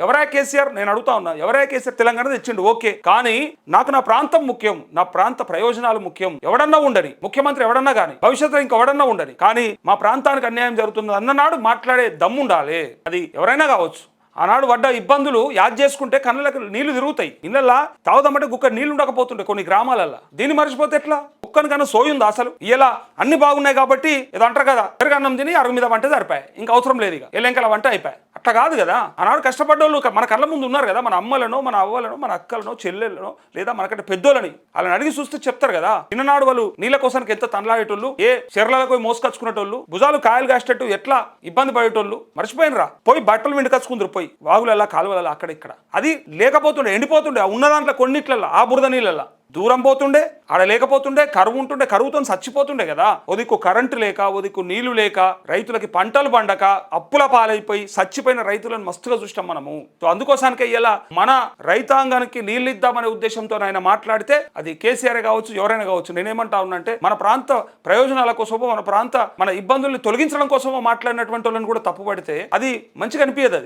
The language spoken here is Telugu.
ఎవరా కేసీఆర్? నేను అడుగుతా ఉన్నా, ఎవరా కేసీఆర్? తెలంగాణ తెచ్చిండు, ఓకే, కానీ నాకు నా ప్రాంతం ముఖ్యం, నా ప్రాంత ప్రయోజనాలు ముఖ్యం. ఎవడన్నా ఉండని, ముఖ్యమంత్రి ఎవడన్నా కానీ, భవిష్యత్తులో ఇంకెవడన్నా ఉండని, కానీ మా ప్రాంతానికి అన్యాయం జరుగుతుంది అన్ననాడు మాట్లాడే దమ్ము ఉండాలి. అది ఎవరైనా కావచ్చు. ఆనాడు పడ్డ ఇబ్బందులు యాద్ చేసుకుంటే కళ్ళకి నీళ్లు తిరుగుతాయి. ఇళ్ళల్లా తాగుదామంటే గుక్క నీళ్లు ఉండకపోతుండే కొన్ని గ్రామాలల్లో. దీన్ని మర్చిపోతే ఎట్లా? కుక్కనికన్నా సోయుంది అసలు. ఇలా అన్ని బాగున్నాయి కాబట్టి ఏదో అంటారు కదా, పెరుగన్నం తిని అరుగు మీద వంట సరిపాయి, ఇంకా అవసరం లేదు, ఇక ఎల్లెంకల వంట అయిపోయి. అట్లా కాదు కదా. ఆనాడు కష్టపడ్డోళ్ళు మన కళ్ళ ముందు ఉన్నారు కదా, మన అమ్మలను, మన అవ్వలను, మన అక్కలను, చెల్లెలను, లేదా మనకంటే పెద్దోళ్ళని వాళ్ళని అడిగి చూస్తే చెప్తారు కదా. చిన్ననాడు వాళ్ళు నీళ్ళ కోసానికి ఎంత తనలాడేటోళ్ళు, ఏ చెర్లకు మోసుకొచ్చుకునేటోళ్ళు, భుజాలు కాయలు కాసేటట్టు ఎట్లా ఇబ్బంది పడేటోళ్ళు మర్చిపోయినరా. పోయి బట్టలు విండుకొచ్చుకుందరు, పోయి వాగులల్లా కాలువలల్లా అక్కడ ఇక్కడ. అది లేకపోతుండే, ఎండిపోతుండే ఉన్న దాంట్లో కొన్నిట్లల్లా, ఆ బురద నీళ్ళల్లా దూరం పోతుండే, ఆడ లేకపోతుండే, కరువు ఉంటుండే, కరువుతో చచ్చిపోతుండే కదా. ఓదిక్కు కరెంటు లేక, ఓదిక్కు నీళ్లు లేక, రైతులకి పంటలు పండక అప్పుల పాలైపోయి చచ్చిపోయిన రైతులను మస్తుగా చూస్తాం మనము. సో అందుకోసానికే ఇలా మన రైతాంగానికి నీళ్ళు ఇద్దామనే ఉద్దేశంతో ఆయన మాట్లాడితే అది కేసీఆర్ కావచ్చు, ఎవరైనా కావచ్చు. నేనేమంటా ఉన్నంటే మన ప్రాంత ప్రయోజనాల కోసమో, మన ఇబ్బందుల్ని తొలగించడం కోసమో మాట్లాడినటువంటి వాళ్ళని కూడా తప్పుపడితే అది మంచిగా అనిపించదు. అది